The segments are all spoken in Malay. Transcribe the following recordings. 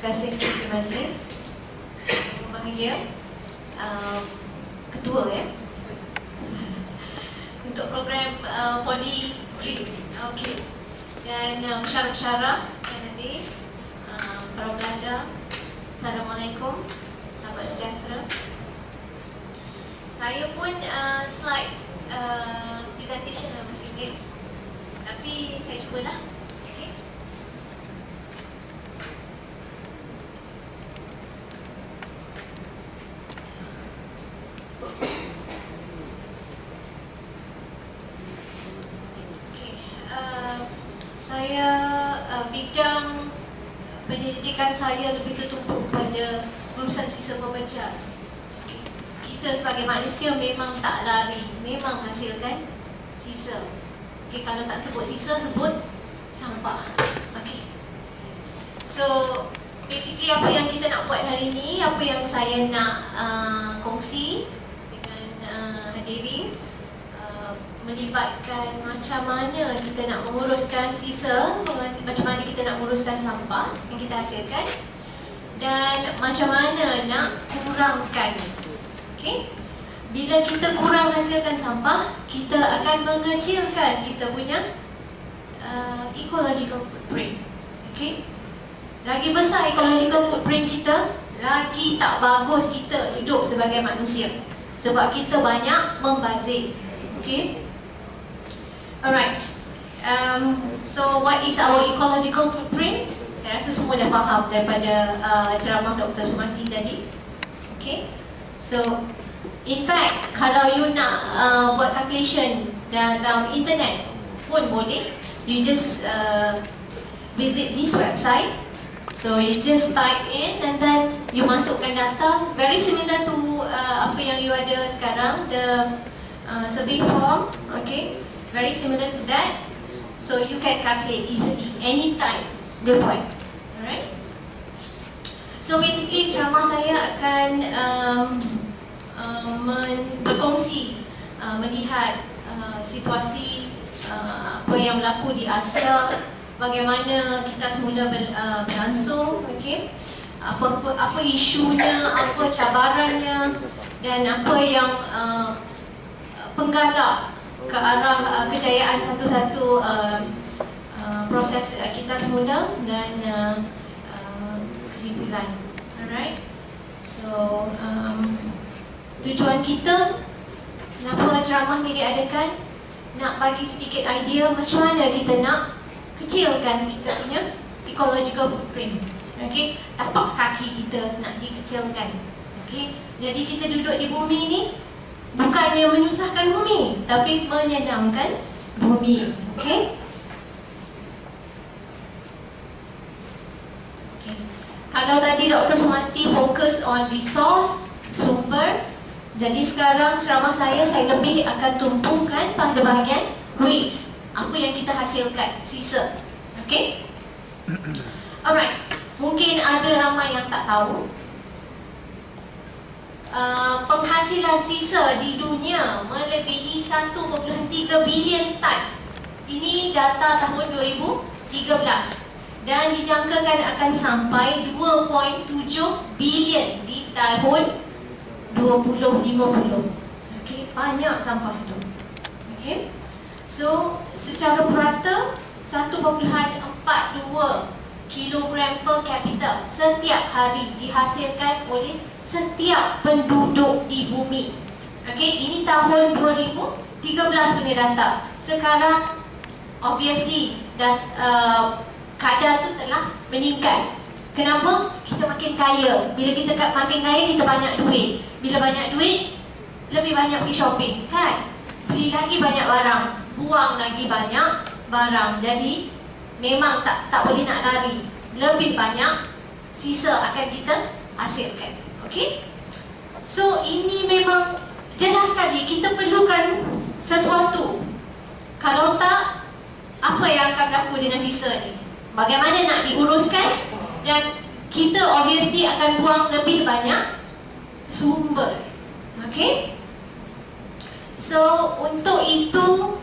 kasih Ketua Majlis, bahagia Ketua ya, untuk program Poli Green. Okey. Dan syarah-syarah yang hadir, para pelajar, Assalamualaikum, sahabat sejahtera. Saya pun slide presentation dalam bahasa Inggeris, tapi saya cubalah. Okay. Saya bidang pendidikan saya lebih tertumpu pada urusan sisa pemecah. Kita sebagai manusia memang tak lari, memang hasilkan sisa. Okay, kalau tak sebut sisa, sebut sampah. Okay. So basically apa yang kita nak buat hari ini, apa yang saya nak kongsi dengan hadirin, melibatkan macam mana kita nak menguruskan sisa, macam mana kita nak menguruskan sampah yang kita hasilkan, dan macam mana nak kurangkan. Okay? Bila kita kurang hasilkan sampah, kita akan mengecilkan kita punya ecological footprint. Okay? Lagi besar ecological footprint kita, lagi tak bagus kita hidup sebagai manusia, sebab kita banyak membazir. Okay? Alright, so what is our ecological footprint? Saya rasa semua dah faham daripada ceramah Dr. Sumarti tadi. Okay, so in fact, kalau you nak buat calculation dalam internet pun boleh. You just visit this website. So you just type in and then you masukkan data, very similar to apa yang you ada sekarang, the survey form. Okay, very similar to that, so you can calculate easily anytime the point. Alright. So basically ceramah saya akan berkongsi melihat situasi apa yang berlaku di Asia, bagaimana kita semula berlangsung, okay? Apa isunya, apa cabarannya, dan apa yang penggalak ke arah kejayaan satu-satu proses kita semula dan kesimpulan. Alright. So tujuan kita, kenapa ceramah ni diadakan, nak bagi sedikit idea macam mana kita nak kecilkan kita punya ecological footprint. Okay, tapak kaki kita nak dikecilkan. Okay, jadi kita duduk di bumi ni bukannya menyusahkan bumi, tapi menyenangkan bumi. Okay? Okay. Kalau tadi Dr. Sumarti fokus on resource, sumber, jadi sekarang ceramah saya lebih akan tumpukan pada bahagian waste, apa yang kita hasilkan, sisa. Okay? Alright, mungkin ada ramai yang tak tahu, penghasilan sisa di dunia melebihi 1.3 bilion ton. Ini data tahun 2013 dan dijangkakan akan sampai 2.7 bilion di tahun 2050. Okey, banyak sampah itu. Okey. So, secara purata 1.42 kilogram per capita setiap hari dihasilkan oleh setiap penduduk di bumi. Okey, ini tahun 2013 punya data. Sekarang obviously kadar tu telah meningkat. Kenapa? Kita makin kaya. Bila kita makin kaya, kita banyak duit. Bila banyak duit, lebih banyak pergi shopping, kan? Beli lagi banyak barang, buang lagi banyak barang. Jadi memang tak boleh nak lari. Lebih banyak sisa akan kita hasilkan. Okey? So ini memang jelas sekali kita perlukan sesuatu. Kalau tak, apa yang akan berlaku dengan sisa ni? Bagaimana nak diuruskan? Dan kita obviously akan buang lebih banyak sumber. Okey? So untuk itu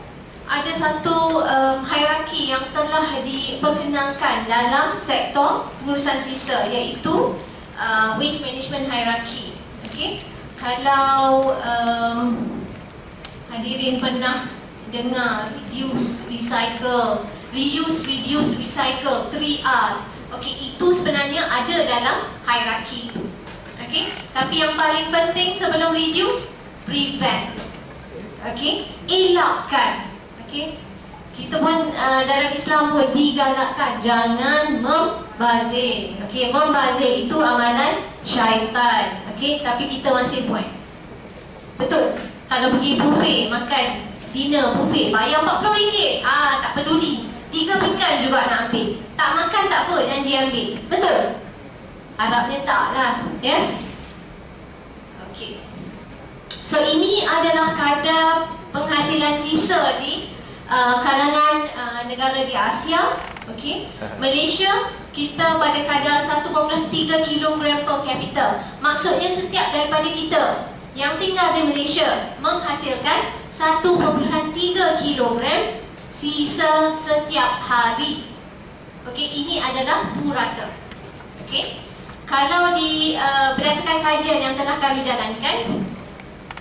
ada satu hierarki yang telah diperkenalkan dalam sektor pengurusan sisa, iaitu waste management hierarchy. Okey, kalau hadirin pernah dengar reduce, recycle, reuse, reduce, recycle, 3R. Okey, itu sebenarnya ada dalam hierarki itu. Okey, tapi yang paling penting sebelum reduce, prevent. Okey, elakkan. Okey, kita pun dalam Islam pun digalakkan jangan membazir. Okey, membazir itu amalan syaitan. Okey, tapi kita masih buat. Betul? Kalau pergi buffet makan dinner buffet bayar RM40, tak peduli. 3 pinggan juga nak ambil. Tak makan tak apa, janji ambil. Betul? Harapnya tak lah, ya? Okey. So ini adalah kadar penghasilan sisa di kalangan negara di Asia. Okey. Malaysia kita pada kadar 1.3 kg per capita. Maksudnya setiap daripada kita yang tinggal di Malaysia menghasilkan 1.3 kg sisa setiap hari. Okey, ini adalah purata. Okey. Kalau berdasarkan kajian yang telah kami jalankan,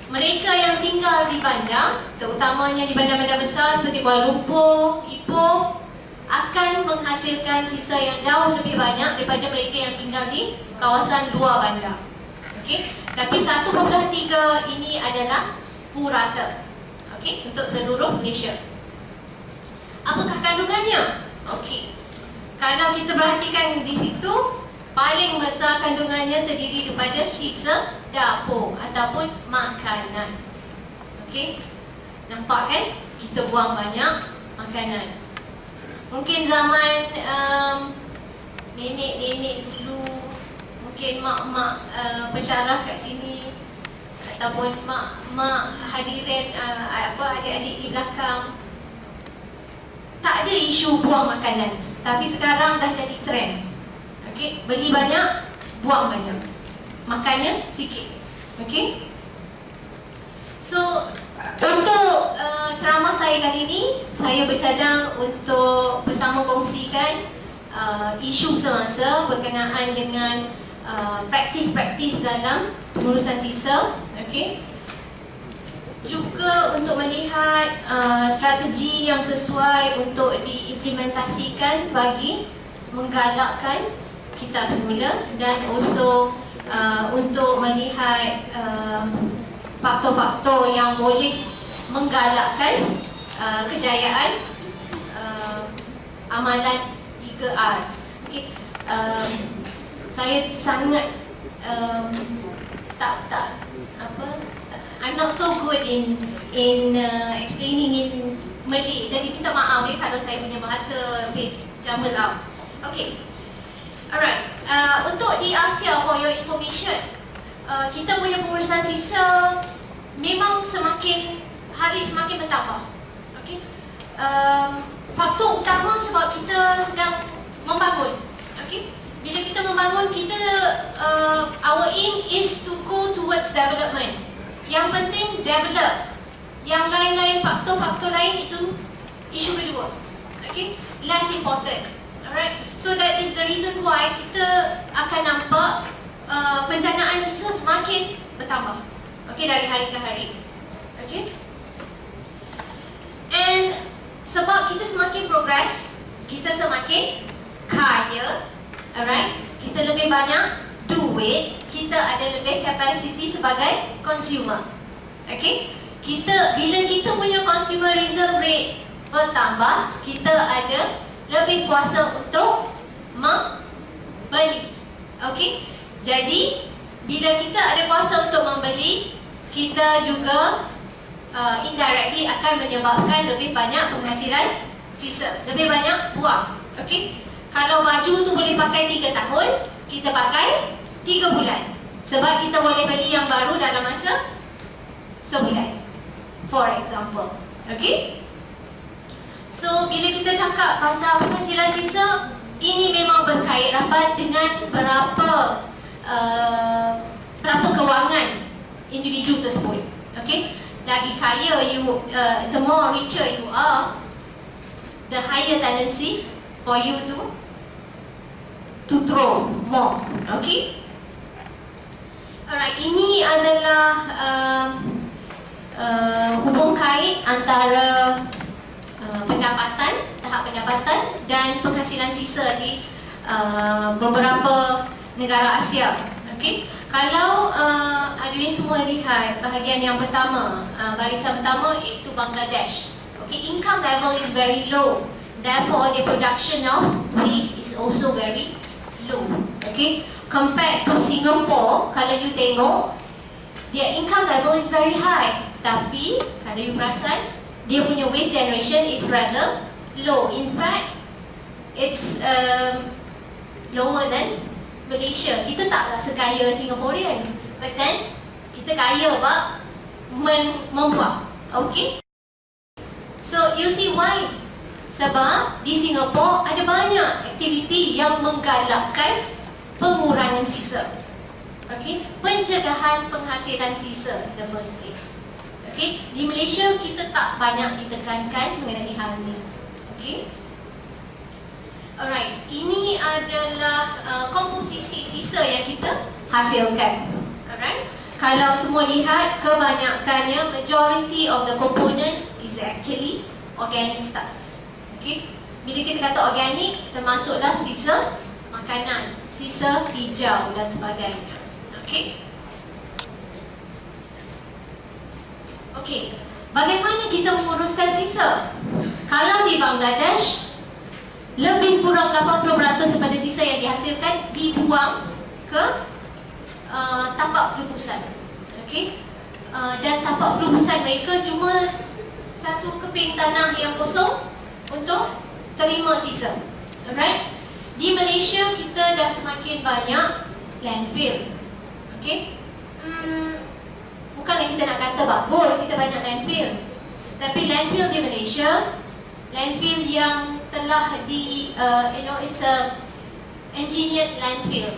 mereka yang tinggal di bandar, terutamanya di bandar-bandar besar seperti Kuala Lumpur, Ipoh, akan menghasilkan sisa yang jauh lebih banyak daripada mereka yang tinggal di kawasan luar bandar. Okey, tapi 1.3 ini adalah purata. Okey, untuk seluruh Malaysia. Apakah kandungannya? Okey, kalau kita perhatikan di situ, paling besar kandungannya terdiri daripada sisa dapur ataupun makanan. Okey, nampak kan? Kita buang banyak makanan. Mungkin zaman nenek-nenek dulu, mungkin mak-mak pensyarah kat sini, ataupun mak-mak hadirin adik-adik di belakang, tak ada isu buang makanan. Tapi sekarang dah jadi trend. Okey, beli banyak, buang banyak. Makannya sikit. Okey. So, untuk ceramah saya kali ini, saya bercadang untuk bersama kongsikan isu semasa berkenaan dengan praktis-praktis dalam pengurusan sisa. Okey. Juga untuk melihat strategi yang sesuai untuk diimplementasikan bagi menggalakkan kita semula, dan also untuk melihat faktor-faktor yang boleh menggalakkan kejayaan amalan 3R. Okay. Saya sangat I'm not so good in explaining in Malay. Jadi minta maaf kalau saya punya bahasa jumble up. Okay. Alright. Untuk di Asia, for your information, kita punya pengurusan sisa memang hari semakin bertambah. Okay. Faktor utama sebab kita sedang membangun. Okay. Bila kita membangun, our aim is to go towards development. Yang penting develop. Yang lain-lain, faktor-faktor lain itu isu kedua. Okay. Less important. Alright. So that is the reason why kita akan nampak penjanaan sisa semakin bertambah. Okay, dari hari ke hari. Okay. And sebab kita semakin progress, kita semakin kaya. Alright. Kita lebih banyak duit, kita ada lebih capacity sebagai consumer. Okay. Bila kita punya consumerism rate bertambah, kita ada lebih kuasa untuk membeli. Okay. Jadi bila kita ada kuasa untuk membeli, kita juga indirectly akan menyebabkan lebih banyak penghasilan sisa, lebih banyak buang. Okay. Kalau baju tu boleh pakai 3 tahun, kita pakai 3 bulan. Sebab kita boleh beli yang baru dalam masa sebulan, for example. Okay. So, bila kita cakap pasal penghasilan sisa, ini memang berkait rapat dengan berapa kewangan individu tersebut. Okay. lagi kaya the more richer you are, the higher tendency for you to throw more. Okay? Alright, ini adalah hubung kait antara tahap pendapatan dan penghasilan sisa di beberapa negara Asia. Okay? Kalau hadirin semua lihat bahagian yang pertama, barisan pertama iaitu Bangladesh. Okay, income level is very low. Therefore, the production of peace is also very low. Okay, compared to Singapore, kalau you tengok, their income level is very high. Tapi, kalau you perasan, dia punya waste generation is rather low. In fact, it's lower than Malaysia. Kita taklah sekaya Singaporean, but then kita kaya pak membuang. Okay? So you see why? Sebab di Singapore ada banyak aktiviti yang menggalakkan pengurangan sisa. Okay? Pencegahan penghasilan sisa in the first place. Okay? Di Malaysia kita tak banyak ditekankan mengenai hal ini. Okay? Alright, ini adalah komposisi sisa yang kita hasilkan. Alright, kalau semua lihat, kebanyakannya, majority of the component is actually organic stuff. Okay, bila kita kata organic, termasuklah sisa makanan, sisa hijau dan sebagainya. Okay. Okay, bagaimana kita menguruskan sisa? Kalau di Bangladesh, lebih kurang 80% daripada sisa yang dihasilkan dibuang ke tapak pelubusan. Okay? Dan tapak pelubusan mereka cuma satu keping tanah yang kosong untuk terima sisa. Alright? Di Malaysia kita dah semakin banyak landfill. Okay? Bukanlah kita nak kata bagus kita banyak landfill, tapi landfill di Malaysia, landfill yang telah it's a engineered landfill.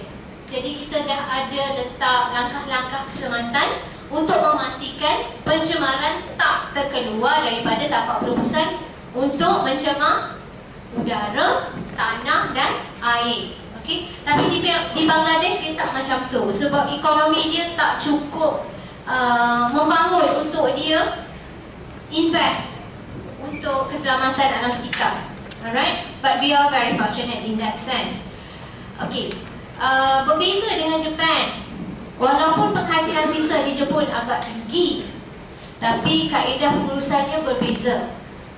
Jadi kita dah ada letak langkah-langkah keselamatan untuk memastikan pencemaran tak terkeluar daripada tapak pelubusan untuk mencemar udara, tanah dan air. Okay? Tapi di Bangladesh dia tak macam tu, sebab ekonomi dia tak cukup membangun untuk dia invest untuk keselamatan alam sekitar. Alright, but we are very fortunate in that sense. Okay, berbeza dengan Jepun. Walaupun penghasilan sisa di Jepun agak tinggi, tapi kaedah pengurusannya berbeza.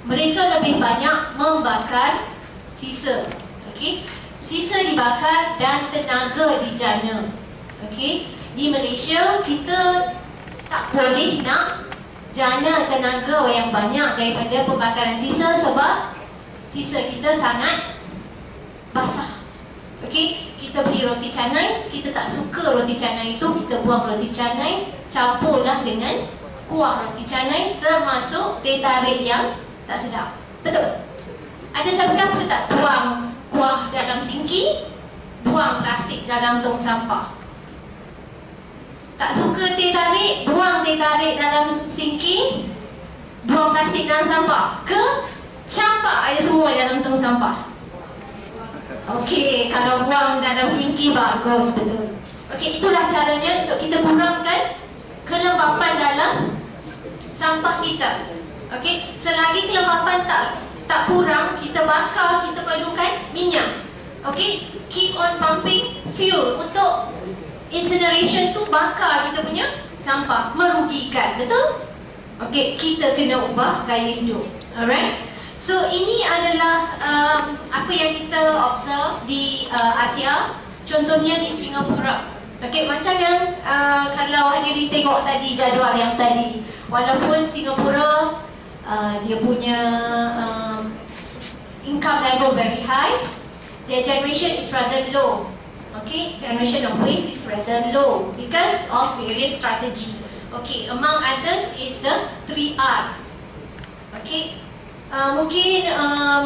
Mereka lebih banyak membakar sisa. Okay, sisa dibakar dan tenaga dijana. Okay, di Malaysia kita tak boleh nak jana tenaga yang banyak daripada pembakaran sisa sebab sisa kita sangat basah. Okey, kita beli roti canai, kita tak suka roti canai itu, kita buang roti canai, campurlah dengan kuah roti canai, termasuk teh tarik yang tak sedap. Betul? Ada siapa-siapa tak tuang kuah dalam sinki, buang plastik dalam tong sampah? Tak suka teh tarik, buang teh tarik dalam sinki, buang plastik dalam sampah. Campak aja semua dalam tong sampah. Okey, kalau buang dalam sinki bagus, betul. Okey, itulah caranya untuk kita kurangkan kelembapan dalam sampah kita. Okey, selagi kelembapan tak kurang, kita bakar, kita perlukan minyak. Okey, keep on pumping fuel untuk incineration tu, bakar kita punya sampah, merugikan, betul? Okey, kita kena ubah gaya hidup. Alright? So ini adalah apa yang kita observe di Asia. Contohnya di Singapura. Okey, macam yang kalau hadirin tengok tadi jadual yang tadi, walaupun Singapura dia punya income level very high, their generation is rather low. Okay, generation of waste is rather low because of various strategy. Okay, among others is the 3R. Okay, mungkin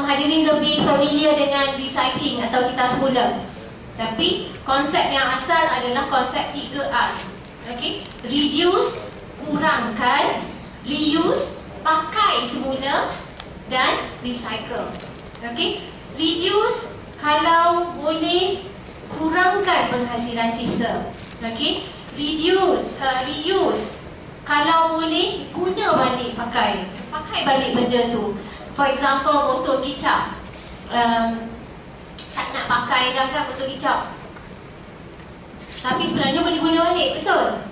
hadirin lebih familiar dengan recycling atau kita semula. Tapi konsep yang asal adalah konsep 3R. Okay, reduce, kurangkan, Reuse, pakai semula, dan recycle. Okey, reduce, kalau boleh kurangkan penghasilan sisa. Okey, reuse, kalau boleh guna balik, pakai balik benda tu. For example, botol kicap, tak nak pakai dah kan botol kicap, tapi sebenarnya boleh guna balik, betul?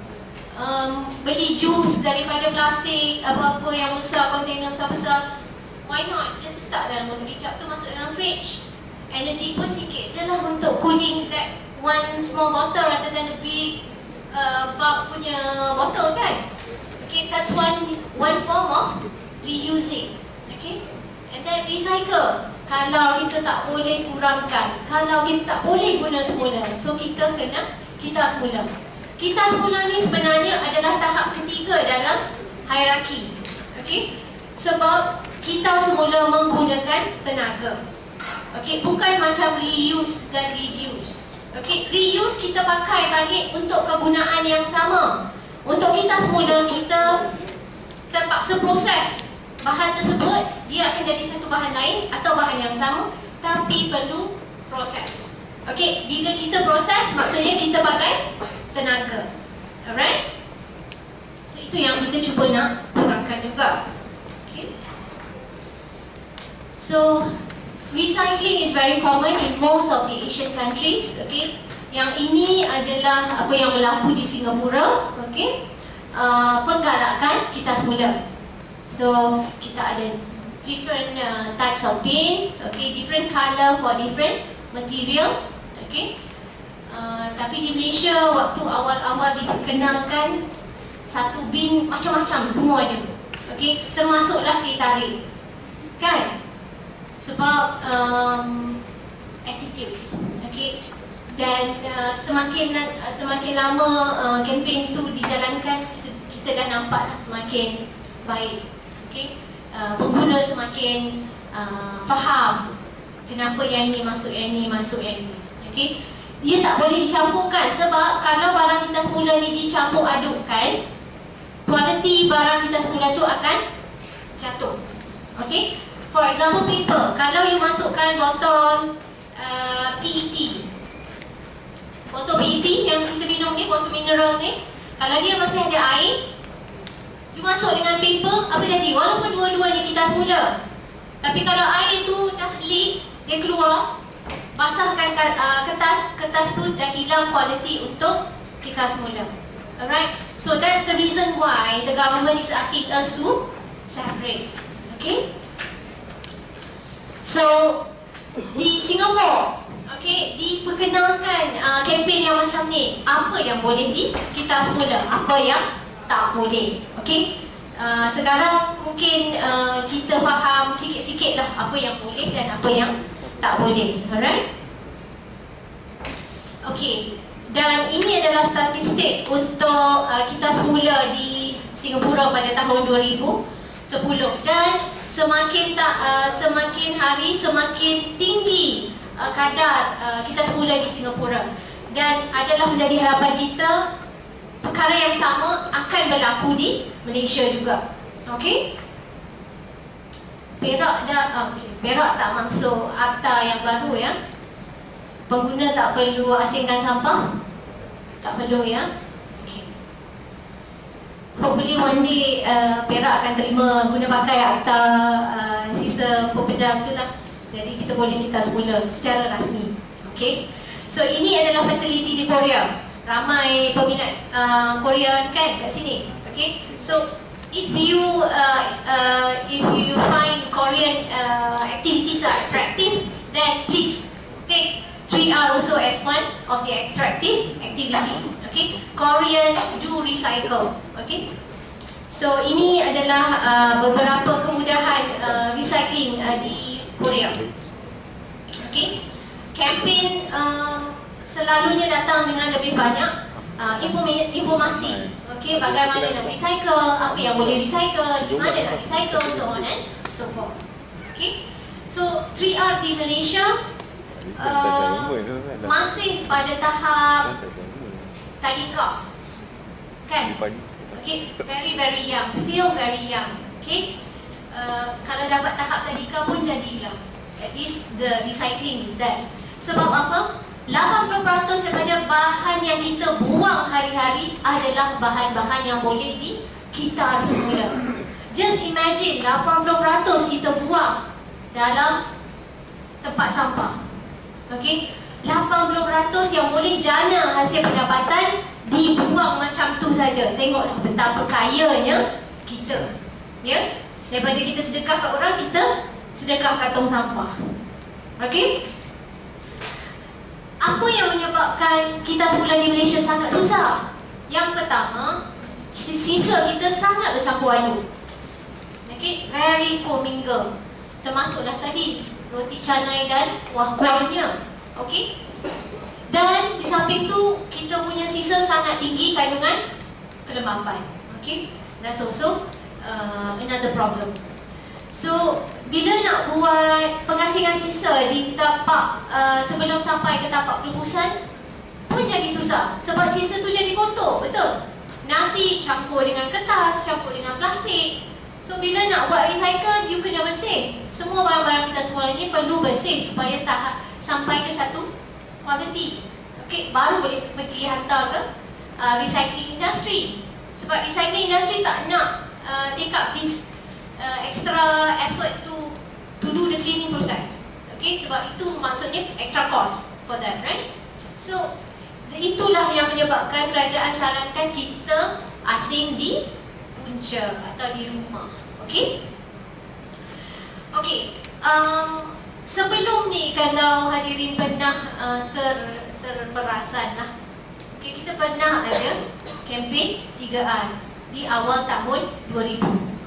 Beli jus daripada plastik, apa-apa yang besar, kontainer besar-besar, why not just letak dalam botol kicap tu, masuk dalam fridge. Energy pun sikit je lah untuk cooling that one small bottle rather than a big bulk punya botol kan. Okay, that's one form of reusing. Okay, and then recycle, kalau kita tak boleh kurangkan, kalau kita tak boleh guna semula, so kita kena kita semula. Kita semula ni sebenarnya adalah tahap ketiga dalam hierarki. Okay, sebab kita semula menggunakan tenaga. Okay, bukan macam reuse dan reduce. Okay, reuse kita pakai balik untuk kegunaan yang sama. Untuk kita semula, kita terpaksa proses bahan tersebut, dia akan jadi satu bahan lain atau bahan yang sama, tapi perlu proses. Okay, bila kita proses, maksudnya kita pakai tenaga. Alright? So, itu yang kita cuba nak kurangkan juga. Okay. So, recycling is very common in most of the Asian countries. Okay, yang ini adalah apa yang berlaku di Singapura. Okay, penggalakan kita semula. So kita ada different types of paint. Okay, different color for different material. Okay, tapi di Malaysia waktu awal-awal diperkenalkan, satu bin macam-macam semua ada. Okay, termasuklah teh tarik, kan? Sebab attitude, okay, dan semakin lama kempen itu dijalankan, kita dah nampak semakin baik, okay. Pengguna semakin faham kenapa yang ini masuk, yang ini masuk, yang ini, okay. Dia tak boleh dicampurkan, sebab kalau barang kita semula ni dicampur adukkan, kualiti barang kita semula tu akan jatuh, okay. For example, paper. Kalau you masukkan botol PET, botol PET yang kita minum ni, botol mineral ni, kalau dia masih ada air, you masuk dengan paper, apa jadi? Walaupun dua-duanya kita semula, tapi kalau air tu dah leak, dia keluar, basahkan kertas tu, dah hilang kualiti untuk kita semula. Alright? So that's the reason why the government is asking us to separate. Okay? So, di Singapura, okay, diperkenalkan kempen yang macam ni. Apa yang boleh kita semula, apa yang tak boleh. Okay, sekarang mungkin kita faham sikit-sikit lah apa yang boleh dan apa yang tak boleh. Alright? Okay, dan ini adalah statistik untuk kita semula di Singapura pada tahun 2010. Dan semakin hari semakin tinggi kadar kita semula di Singapura, dan adalah menjadi harapan kita perkara yang sama akan berlaku di Malaysia juga. Okey, Perak tak masuk akta yang baru ya. Pengguna tak perlu asingkan sampah, tak perlu ya. Hopefully one day Perak akan terima guna pakai akta sisa pepejam tu lah. Jadi kita boleh kita semula secara rasmi. Okay, so ini adalah fasiliti di Korea. Ramai peminat Korea kan kat sini. Okay, so if you find Korean activities are attractive, then please take 3R also as one of the attractive activity. Okay, Korean do recycle. Okay, so ini adalah beberapa kemudahan recycling di Korea. Okay, kempen selalunya datang dengan lebih banyak informasi. Okay, bagaimana nak recycle, apa yang boleh recycle, di mana nak recycle, so on and so forth. Okay, so 3R di Malaysia masih pada tahap tadika, kan? Okay, very young, still very young. Okay, kalau dapat tahap tadika pun jadilah. At least the recycling is there. Sebab apa? 80% daripada bahan yang kita buang hari-hari adalah bahan-bahan yang boleh kita semula. Just imagine 80% kita buang dalam tempat sampah. Okay, 80% yang boleh jana hasil pendapatan dibuang macam tu saja. Tengoklah betapa kayanya kita. Ya, daripada kita sedekah kat orang, kita sedekah kat tong sampah. Okay, apa yang menyebabkan kita sebulan di Malaysia sangat susah? Yang pertama, sisa kita sangat bercampur aduk. Okay, very commingle. Termasuklah tadi roti canai dan kuah-kuahnya. Okay, dan di samping tu kita punya sisa sangat tinggi kandungan kelembapan. Okay, that's also another problem. So, bila nak buat pengasingan sisa di tapak sebelum sampai ke tapak perebusan pun jadi susah. Sebab sisa tu jadi kotor, betul? Nasi campur dengan kertas, campur dengan plastik. So, bila nak buat recycle, you kena bersih. Semua barang-barang kita semua ini perlu bersih supaya sampai ke satu quality. Okay, baru boleh pergi hantar ke recycling industry. Sebab recycling industry tak nak take up this extra effort to do the cleaning process. Okay, sebab itu maksudnya extra cost for that, right? So, itulah yang menyebabkan kerajaan sarankan kita asing di punca atau di rumah. Okay? Okay, sebelum ni kalau hadirin pernah terperasan lah. Okay, kita pernah ada kempen 3R di awal tahun 2000.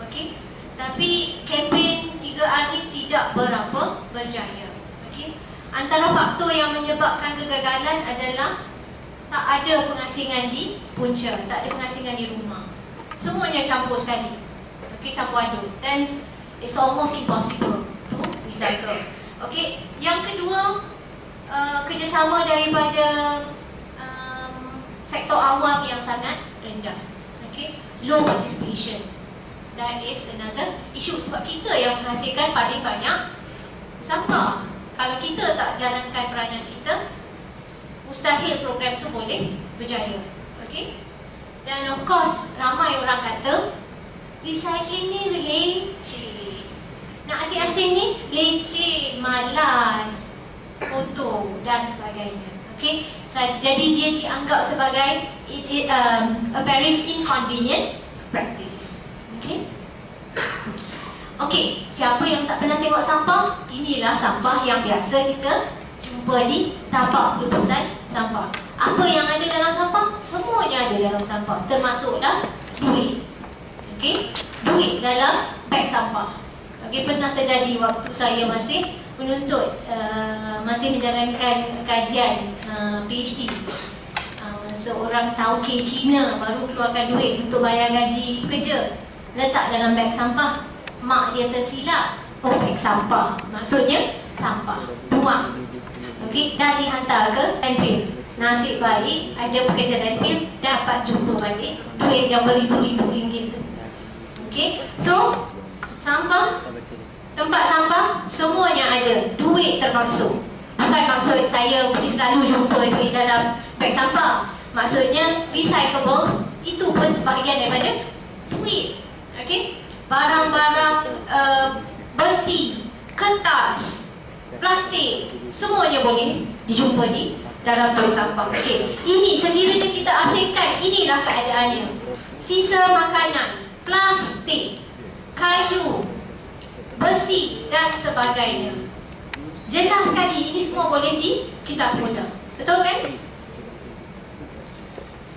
Okay, tapi kempen 3R ni tidak berapa berjaya. Okay, antara faktor yang menyebabkan kegagalan adalah tak ada pengasingan di punca, tak ada pengasingan di rumah. Semuanya campur sekali. Okay, campur aduk. Dan it's almost impossible to recycle. Okay, yang kedua, kerjasama daripada sektor awam yang sangat rendah. Okay, low participation. That is another issue. Sebab kita yang menghasilkan paling banyak sampah. Kalau kita tak jalankan peranan kita, mustahil program tu boleh berjaya. Okay, dan of course ramai orang kata recycling ni leceh, nak asing-asing ni leceh, malas, kotor dan sebagainya. Okay, jadi dia dianggap sebagai a very inconvenient practice. Okay, okay, siapa yang tak pernah tengok sampah? Inilah sampah yang biasa kita jumpa di tapak perebusan sampah. Apa yang ada dalam sampah? Semuanya ada dalam sampah, termasuklah duit. Okay, duit dalam beg sampah. Okay, pernah terjadi waktu saya masih menuntut, masih menjalankan kajian PhD. Seorang tauke Cina baru keluarkan duit untuk bayar gaji pekerja, letak dalam beg sampah. Mak dia tersilap, oh beg sampah, maksudnya sampah, buang. Okay, dan dihantar ke landfill. Nasib baik ada pekerja landfill dapat jumpa balik duit yang beribu-ribu ringgit tu. Okay, so sampah, tempat sampah semuanya ada, duit termasuk. Bukan maksud saya pergi selalu jumpa duit dalam beg sampah. Maksudnya recyclables itu pun sebahagian daripada duit. Okay, barang-barang besi, kertas, plastik, semuanya boleh dijumpa di dalam tong sampah. Okay, ini sekiranya kita asingkan, inilah keadaannya. Sisa makanan, plastik, kayu, besi dan sebagainya. Jelas sekali ini semua boleh kita semula. Betul kan?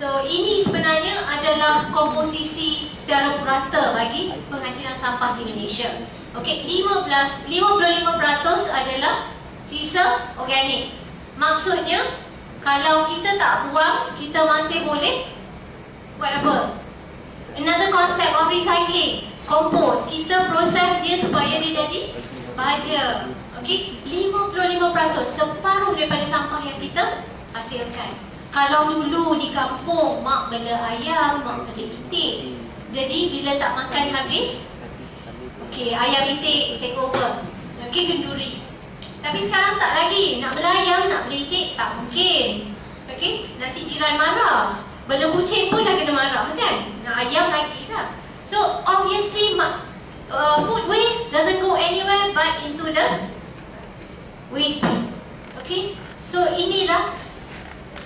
So, ini sebenarnya adalah komposisi secara purata bagi penghasilan sampah di Malaysia. Okey, 55% adalah sisa organik. Maksudnya, kalau kita tak buang, kita masih boleh buat apa? Another concept of recycling, kompos. Kita proses dia supaya dia jadi baja. Okey, 55%, separuh daripada sampah yang kita hasilkan. Kalau dulu di kampung mak bela ayam, mak bela itik, jadi bila tak makan habis, okey, ayam itik take over, okey, kenduri. Tapi sekarang tak lagi, nak bela ayam, nak bela itik, tak mungkin. Okey, nanti jiran marah. Bela kucing pun dah kena marah kan? Nak ayam lagi lah. So obviously food waste doesn't go anywhere but into the waste bin. Okay, so inilah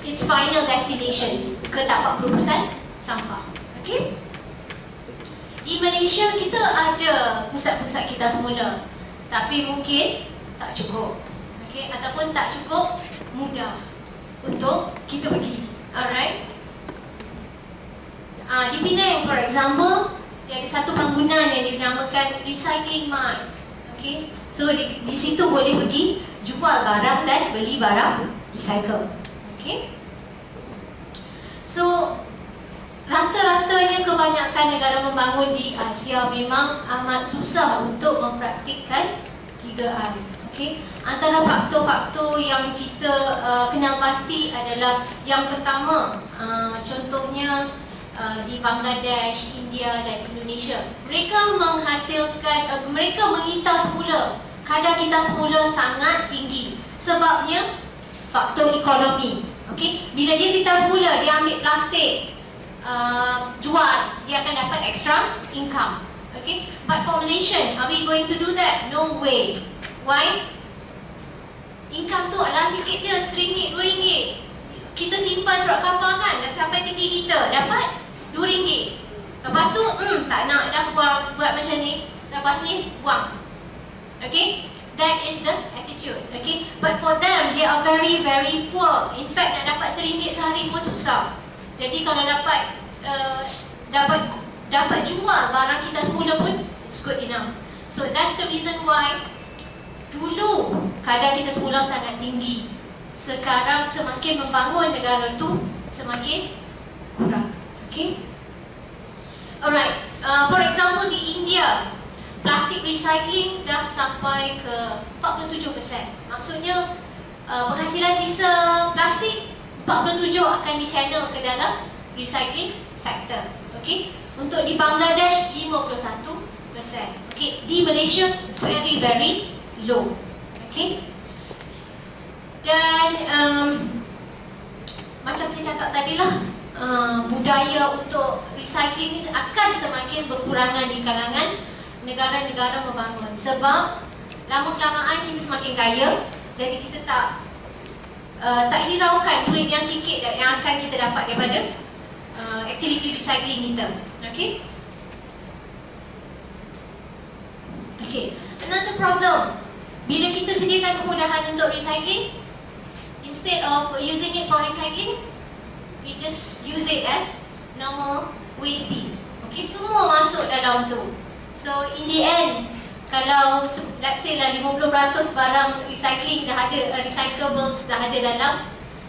its final destination, ke tak 40% sampah. Okay, di Malaysia kita ada pusat-pusat kita semula, tapi mungkin tak cukup. Okay, ataupun tak cukup mudah untuk kita pergi. Alright. Di Penang, for example, dia ada satu bangunan yang dinamakan Recycling Mart. Okay, so di situ boleh pergi jual barang dan beli barang recycle. Okay, so rata-ratanya kebanyakan negara membangun di Asia memang amat susah untuk mempraktikkan 3R. Okay, antara faktor-faktor yang kita kenal pasti adalah yang pertama, contohnya di Bangladesh, India dan Indonesia, mereka menghasilkan, mereka mengitas semula, kadar kitas semula sangat tinggi. Sebabnya faktor ekonomi. Okay, bila dia kitas semula, dia ambil plastik, jual, dia akan dapat extra income. Okay, but for Malaysian, are we going to do that? No way. Why? Income tu adalah sikit je, RM1, RM2. Kita simpan surat khabar kan, dah sampai tinggi kita, dapat RM2. Lepas tu, tak nak dah buat macam ni, lepas ni, buang. Okay, that is the attitude. Okay, but for them, they are very, very poor. In fact, nak dapat RM1 sehari pun susah. Jadi kalau dapat jual barang kita semula pun, it's good enough. So that's the reason why dulu kadar kita semula sangat tinggi. Sekarang semakin membangun negara tu, semakin kurang. Okay, alright. For example, di India, plastik recycling dah sampai ke 47%. Maksudnya penghasilan sisa plastik 47 akan di-channel ke dalam recycling sector. Okay, untuk di Bangladesh 51%. Okay, di Malaysia very, very low. Okay, dan macam saya cakap tadi lah, budaya untuk recycling ni akan semakin berkurangan di kalangan negara-negara membangun. Sebab lama-kelamaan kita semakin kaya, jadi kita tak hiraukan duit yang sikit yang akan kita dapat daripada aktiviti recycling kita. Okay, okay, another problem, bila kita sediakan kemudahan untuk recycling, instead of using it for recycling, we just use it as normal waste bin. Okay, semua masuk dalam tu. So in the end, kalau let's say lah 50% barang recycling dah ada, recyclables dah ada dalam,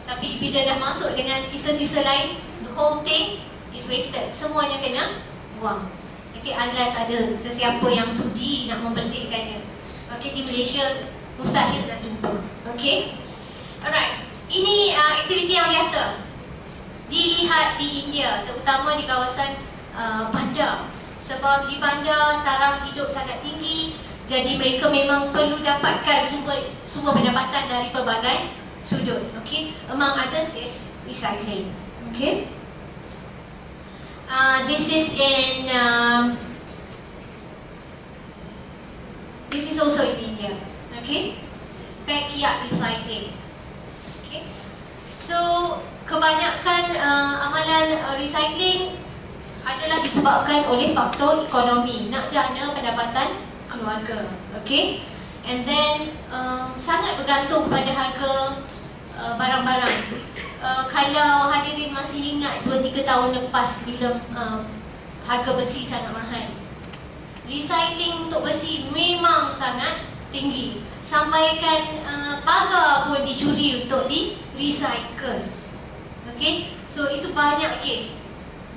tapi bila dah masuk dengan sisa-sisa lain, the whole thing is wasted. Semuanya kena buang. Okay, unless ada sesiapa yang sudi nak membersihkannya. Okay, di Malaysia mustahil nak jumpa. Okay, alright. Ini aktiviti yang biasa dilihat di India, terutama di kawasan bandar. Sebab di bandar taraf hidup sangat tinggi, jadi mereka memang perlu dapatkan sumber pendapatan dari pelbagai sudut. Okay, among others is recycling. Okay, this is also in India. Okay, backyard recycling. Okay, so kebanyakan amalan recycling adalah disebabkan oleh faktor ekonomi, nak jana pendapatan keluarga. Okay, and then sangat bergantung pada harga barang-barang. Kalau hadirin masih ingat 2-3 tahun lepas bila harga besi sangat mahal, recycling untuk besi memang sangat tinggi. Sampaikan pagar pun dicuri untuk di-recycle. Okay, so itu banyak kes.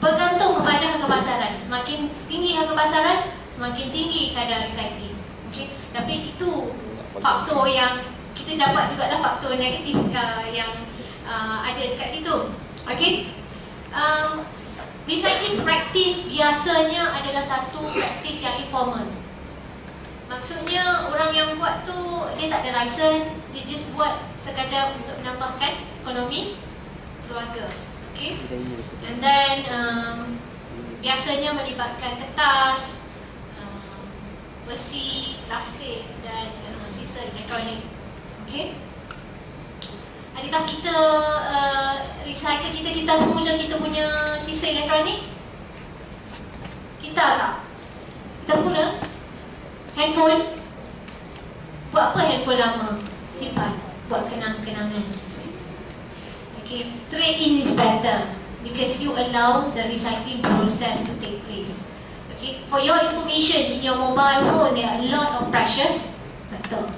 Bergantung kepada harga pasaran. Semakin tinggi harga pasaran, semakin tinggi kadar recycling. Okay, tapi itu faktor yang kita dapat juga lah, faktor negatif yang ada dekat situ. itu. Okay. Recycling practice biasanya adalah satu practice yang informal. Maksudnya orang yang buat tu dia tak ada license, dia just buat sekadar untuk menambahkan ekonomi keluarga. Okay. And then biasanya melibatkan kertas, besi, plastik dan sisa elektronik. Okay. Adakah kita recycle kita semula kita punya sisa elektronik? Kita tak? Kita semula? Handphone? Buat apa handphone lama? Simpan, buat kenang-kenangan. Okay, trade in is better because you allow the recycling process to take place. Okay, for your information, in your mobile phone there are a lot of precious metal.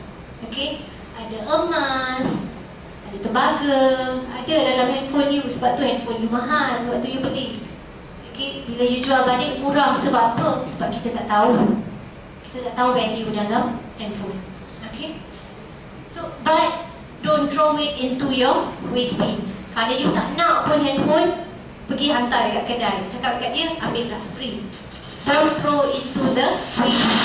Okay, ada emas, ada tembaga, ada dalam handphone you. Sebab tu handphone you mahal, sebab tu you beli. Okay, bila you jual balik murah sebab apa? Sebab kita tak tahu. Kita tak tahu value dalam handphone. Okay, so but don't throw it into your waste bin. Kalau you tak nak pun handphone, pergi hantar dekat kedai. Cakap dekat dia, ambil lah, free. Don't throw into the waste bin.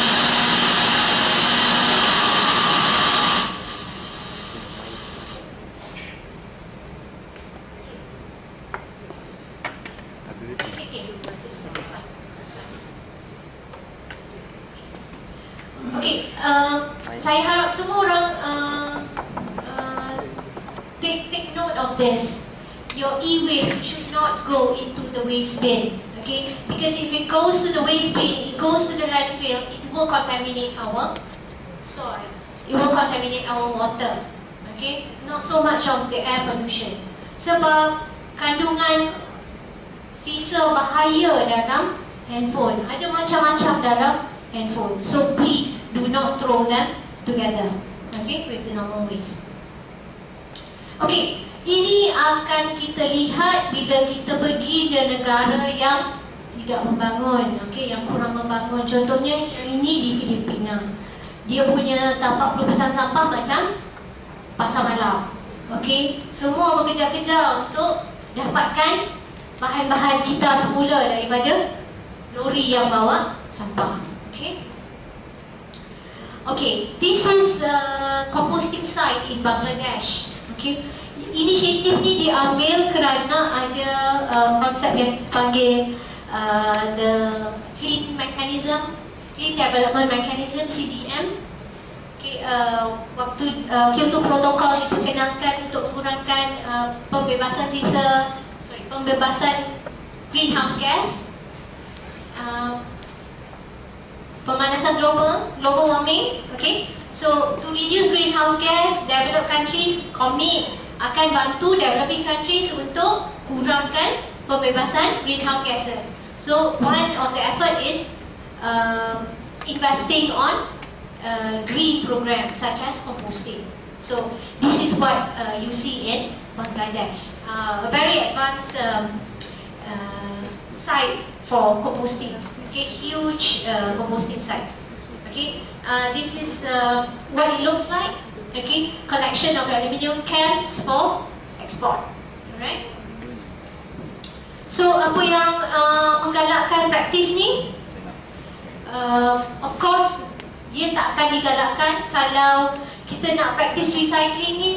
Okay, saya harap semua orang take note of this. Your e-waste should not go into the waste bin, okay? Because if it goes to the waste bin, it goes to the landfill, it will contaminate our soil. It will contaminate our water, okay? Not so much of the air pollution. Sebab kandungan sisa bahaya dalam handphone, ada macam-macam dalam handphone. So please do not throw them together, okay, with the normal waste. Okay, ini akan kita lihat bila kita pergi ke negara yang tidak membangun, okay, yang kurang membangun. Contohnya yang ini di Filipina. Dia punya tapak pelepasan sampah macam pasar malam. Okay, semua bekerja-kerja untuk dapatkan bahan-bahan kita semula daripada lori yang bawa sampah. Okay. Okay, this is a composting site in Bangladesh. Okay, inisiatif ni diambil kerana ada konsep yang dipanggil the Clean Development Mechanism (CDM). Okay, waktu Kyoto Protocol diperkenalkan untuk menggunakan pembebasan greenhouse gas, pemanasan global warming. Okay, so to reduce greenhouse gas, developed countries commit akan bantu developing countries untuk kurangkan pembebasan greenhouse gases. So one of the effort is investing on green programs such as composting. So this is what you see in Bangladesh, a very advanced site for composting. Okay, huge composting site. Okay, this is what it looks like. Okay, collection of aluminium cans for export. Alright. So apa yang menggalakkan praktis ni? Of course, dia tak akan digalakkan kalau kita nak praktis recycling ni,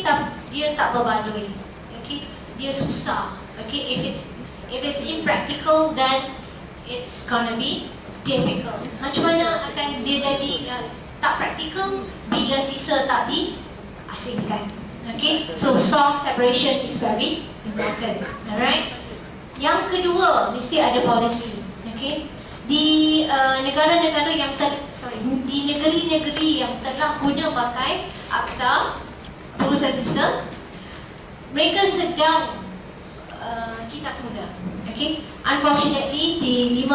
dia tak berbaloi. Okay, dia susah. Okay, if it's impractical, then it's gonna be difficult. Macam mana akan dia jadi tak praktikal bila sisa tak diasingkan? Okay, so source separation is very important. Alright. Yang kedua, mesti ada policy. Okay, di negara-negara yang di negeri-negeri yang telah guna pakai Akta Perusahaan Sisa, mereka sedang kita semula. Okay, unfortunately di 5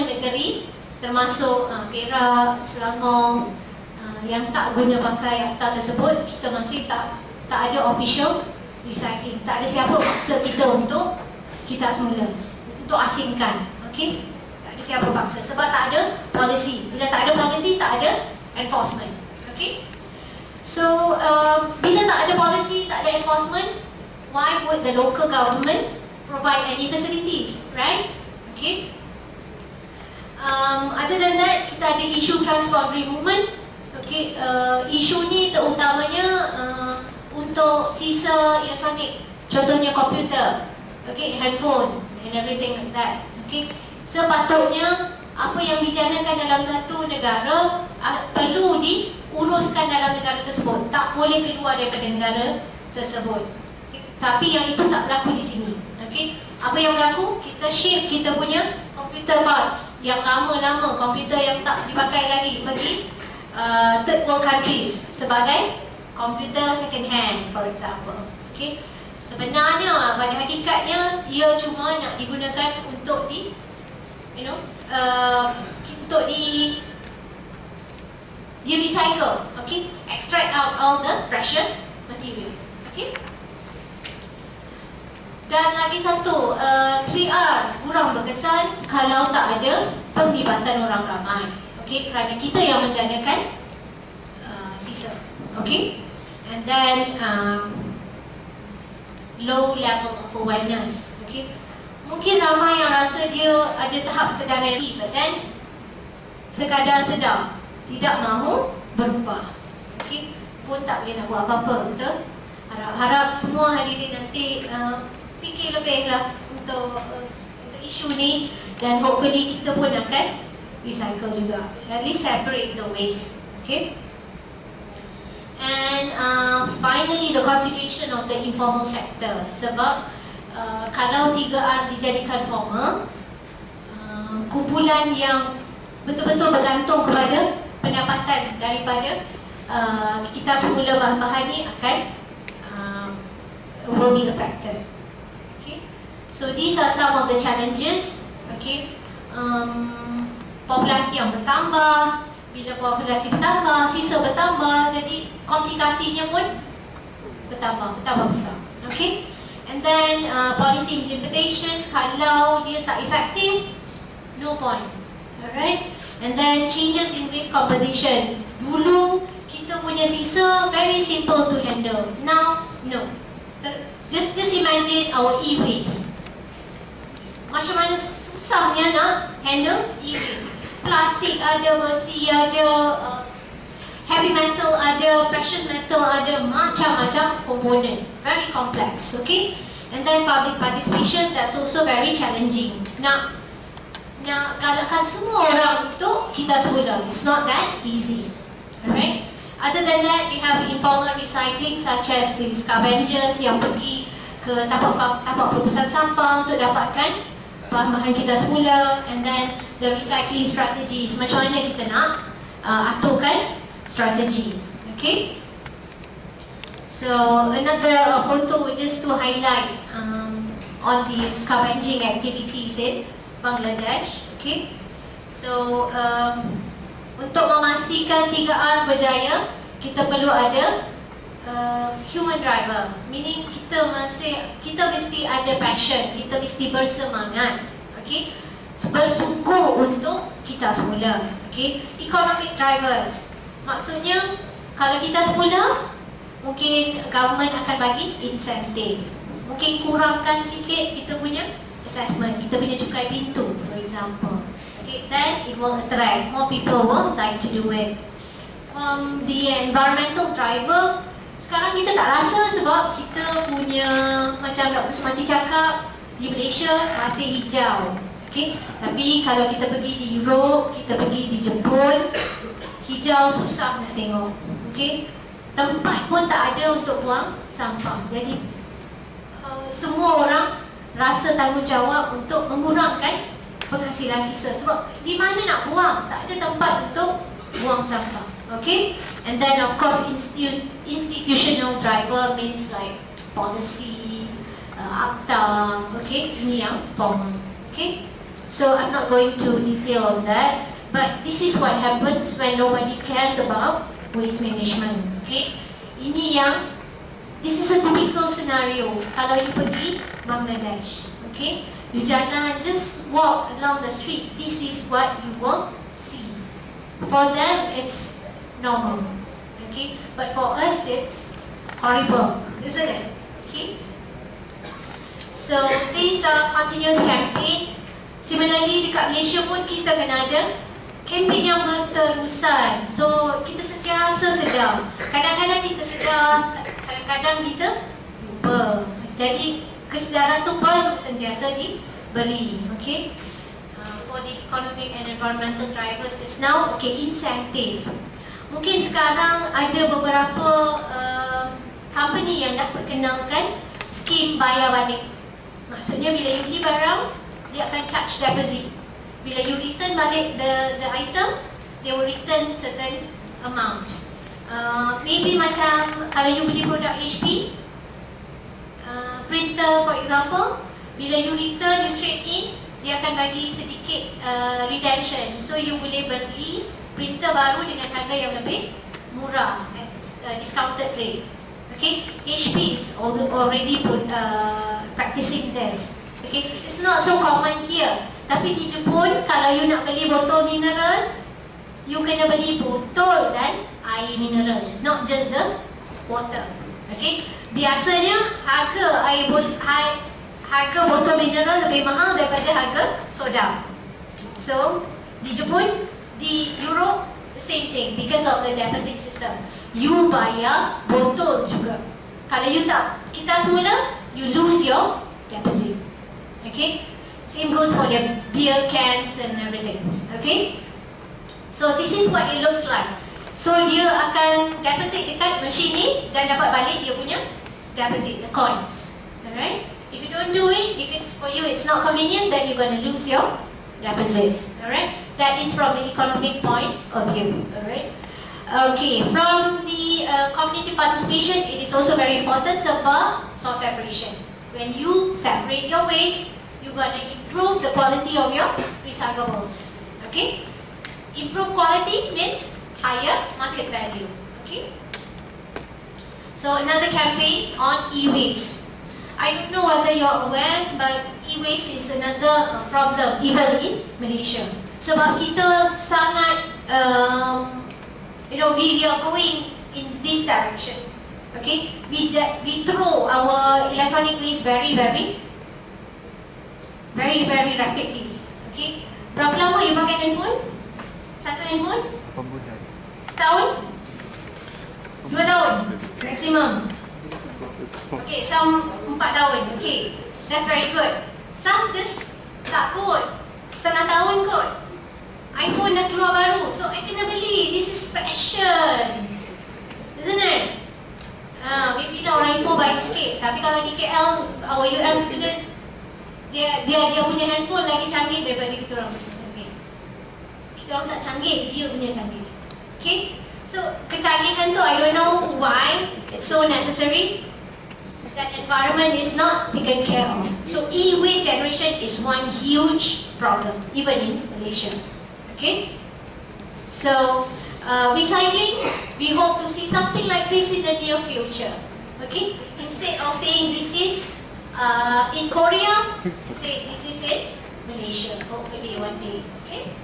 negeri termasuk Perak, Selangor yang tak guna pakai akta tersebut, kita masih tak ada official recycling. Tak ada siapa paksa kita untuk kita semula, untuk asingkan. Okay, tak ada siapa paksa sebab tak ada policy. Bila tak ada policy, tak ada enforcement. Okay, so bila tak ada policy, tak ada enforcement, why would the local government provide any facilities, right? Okay. Other than that, kita ada isu transboundary movement. Okay, isu ni terutamanya untuk sisa elektronik, contohnya komputer, okay, handphone and everything like that. Okay, sepatutnya apa yang dijalankan dalam satu negara perlu diuruskan dalam negara tersebut, tak boleh keluar daripada negara tersebut. Okay. Tapi yang itu tak berlaku di sini. Okay. Apa yang berlaku? Kita ship kita punya computer parts yang lama-lama, komputer yang tak dipakai lagi, bagi third world countries sebagai komputer second hand, for example. Okay. Sebenarnya pada hakikatnya ia cuma nak digunakan untuk untuk di recycle, okay, extract out all the precious material, okay. Dan lagi satu, 3R kurang berkesan kalau tak ada penglibatan orang ramai, okay, kerana kita yang menjanakan sisa, okay. And then low level of awareness, okay. Mungkin ramai yang rasa dia ada tahap sedaran, but then sekadar sedar, tidak mahu berubah, okay, pun tak boleh nak buat apa-apa, betul? Harap semua hadirin nanti fikir lebihlah untuk isu ni, dan hopefully kita pun akan recycle juga, at least separate the waste, okay. And finally, the consideration of the informal sector. Sebab kalau 3R dijadikan formal, kumpulan yang betul-betul bergantung kepada pendapatan daripada kita semula bahan-bahan ni akan will be affected. Okay, so these are some of the challenges. Okay, populasi yang bertambah, bila populasi bertambah, sisa bertambah, jadi komplikasinya pun bertambah besar. Okay, and then policy implementation, kalau dia tak efektif, no point. Alright, and then changes in waste composition. Dulu kita punya sisa very simple to handle. Now, no. Just imagine our e-waste. Macam mana susahnya nak handle e-waste. Plastik ada, besi ada, heavy metal ada, precious metal ada, macam-macam komponen. Very complex, okay? And then public participation, that's also very challenging. Nak galakkan semua orang untuk kita semula. It's not that easy. Alright? Other than that, we have informal recycling such as the scavengers yang pergi ke tapak perusahaan sampah untuk dapatkan bahan-bahan kita semula. And then the recycling strategies, macam mana kita nak aturkan strategi. Okay? So another photo just to highlight on the scavenging activities in Bangladesh. Okay, so untuk memastikan 3R berjaya, kita perlu ada human driver, meaning kita mesti ada passion, kita mesti bersemangat, okay, bersungguh untuk kita semula. Okay, economic drivers, maksudnya kalau kita semula, mungkin government akan bagi insentif, mungkin kurangkan sikit kita punya assessment, kita punya cukai pintu, for example. Okay, then it will attract more people will like to do it. The environmental driver, sekarang kita tak rasa sebab kita punya, macam Dr. Sumati cakap, di Malaysia masih hijau. Okay, tapi kalau kita pergi di Europe, kita pergi di Jepun, hijau susah nak tengok. Okay, tempat pun tak ada untuk buang sampah. Jadi semua orang rasa tanggungjawab untuk mengurangkan penghasilan sisa. Sebab di mana nak buang? Tak ada tempat untuk buang sampah. Okay? And then of course institutional driver means like policy, akta. Okay? Ini yang formal. Okay? So I'm not going to detail on that. But this is what happens when nobody cares about waste management. Okay? This is a typical scenario kalau you pergi Bangladesh. Okay? You jalan, just walk along the street. This is what you will see. For them, it's normal. Okay? But for us, it's horrible, isn't it? Okay? So these are continuous campaign. Similarly dekat Malaysia pun kita kena ada campaign yang berterusan. So kita sentiasa sedar. Kadang-kadang kita sedar, kadang-kadang kita lupa. Jadi kesedaran tu perlu sentiasa diberi. Okay. For the economic and environmental drivers is now incentive. Mungkin sekarang ada beberapa company yang dah perkenalkan skim bayar balik. Maksudnya bila you beli barang, dia akan charge deposit. Bila you return balik the item, they will return certain amount. Maybe macam kalau you beli produk HP, printer for example, bila you return, you trade in, dia akan bagi sedikit redemption. So you boleh beli printer baru dengan harga yang lebih murah, discounted rate. Okay, HP is already practicing this. Okay, it's not so common here. Tapi di Jepun, kalau you nak beli botol mineral, you kena beli botol dan air mineral, not just the water. Okay, biasanya harga botol mineral lebih mahal daripada harga soda. So di Jepun, di Europe, the same thing because of the deposit system. You bayar botol juga. Kalau you tak kita semula, you lose your deposit. Okay, same goes for the beer cans and everything. Okay, so this is what it looks like. So dia akan deposit dekat machine ni dan dapat balik dia punya deposit, the coins. Alright, if you don't do it because for you it's not convenient, then you're gonna lose your deposit. Alright, that is from the economic point of view. Alright. Okay, from the community participation, it is also very important about source separation. When you separate your waste, you're going to improve the quality of your recyclables. Okay, improve quality means higher market value. Okay, so another campaign on e-waste. I don't know whether you're aware, but e-waste is another problem even in Malaysia. Sebab kita sangat we are going in this direction. Okay, we throw our electronic waste very rapidly. Okay, berapa lama you pakai handphone? Satu handphone? Setahun? 2 tahun? Maximum. Okay, some 4 tahun. Okay, that's very good. Some just tak kot, setengah tahun kot. iPhone dah keluar baru, so I kena beli. This is fashion, isn't it? Maybe lah orang Ipoh baik sikit. Tapi kalau di KL, our UM student, dia punya handphone lagi canggih daripada kita orang. Okay. Kita orang tak canggih, dia punya canggih. Okay, so kecanggihan tu, I don't know why it's so necessary. That environment is not taken care of. So e-waste generation is one huge problem, even in Malaysia. Okay, so recycling, we hope to see something like this in the near future. Okay, instead of saying this is Korea, say this is in Malaysia, hopefully one day. Okay,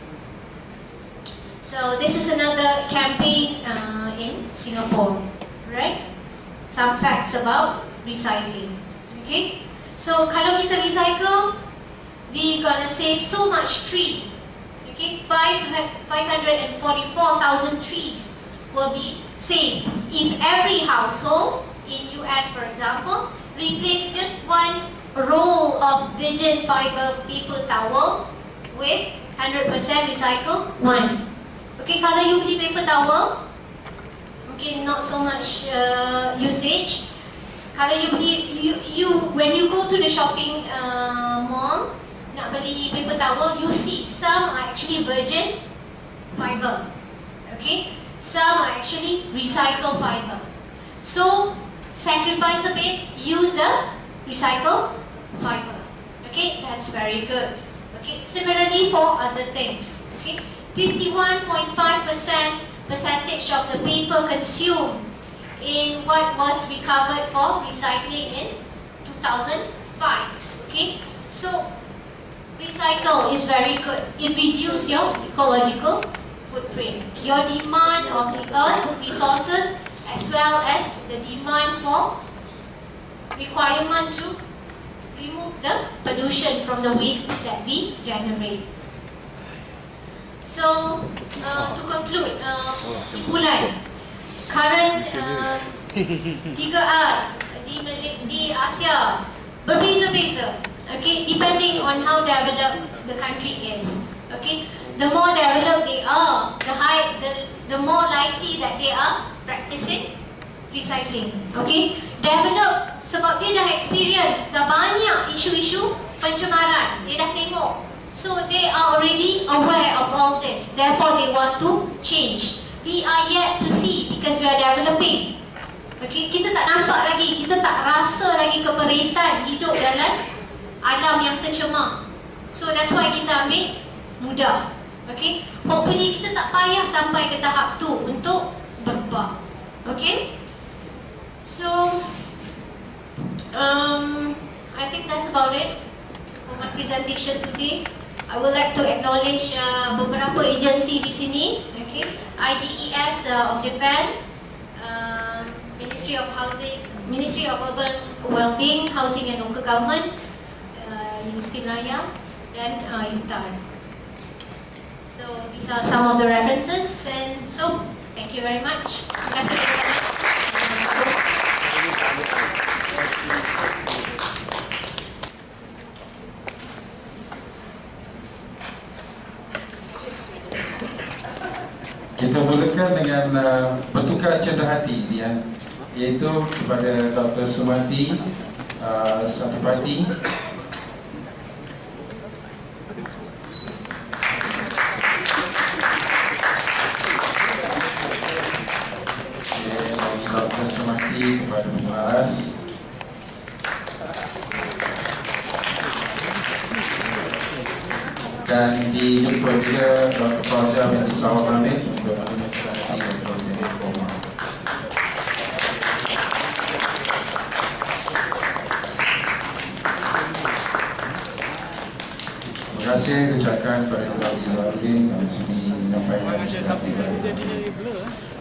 so this is another campaign in Singapore, right? Some facts about recycling. Okay, so kalau kita recycle, we gonna save so much tree. Okay, 544,000 trees will be saved if every household in US, for example, replace just one roll of virgin fiber paper towel with 100% recycled one. Okay, kalau you beli paper towel, mungkin not so much usage. Kalau you beli, when you go to the shopping mall, nak beli paper towel, you see some are actually virgin fiber. Okay, some are actually recycled fiber. So sacrifice a bit, use the recycled fiber. Okay, that's very good. Okay, similarly for other things. Okay, 51.5% percentage of the paper consumed in what was recovered for recycling in 2005. Okay, so recycle is very good. It reduces your ecological footprint, your demand of the earth resources, as well as the demand for requirement to remove the pollution from the waste that we generate. So, to conclude, simpulan, current 3R di Asia berbeza-beza, okay, depending on how developed the country is. Okay, the more developed they are, the more likely that they are practicing recycling. Okay, develop sebab dia dah experience, dah banyak isu-isu pencemaran, dia dah tengok. So they are already aware of all this. Therefore they want to change. We are yet to see because we are developing. Okay, kita tak nampak lagi, kita tak rasa lagi keperitan hidup dalam alam yang tercemar. So that's why kita ambil mudah. Okay, hopefully kita tak payah sampai ke tahap tu untuk berubah. Okay, so I think that's about it for my presentation today. I would like to acknowledge beberapa agensi di sini. Okay, IGES of Japan, Ministry of Housing, Ministry of Urban Wellbeing, Housing and Local Government, Universiti Malaya, dan UTAR. So these are some of the references, and so thank you very much. Terima kasih. Kita mulakan dengan bertukar cenderahati dia, iaitu kepada Dr. Sumarti Satupati. Bagi Dr. Sumarti kepada pengaras. Dan dijemput juga Dr. Fauziah binti Sarawak Amin untuk mendengarkan Dr. Zahid Koma. Terima kasih ucapkan kepada Dr. Zahid yang sudi menyampaikan sesuatu.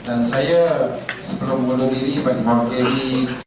Dan saya sebelum mengundur diri bagi mewakili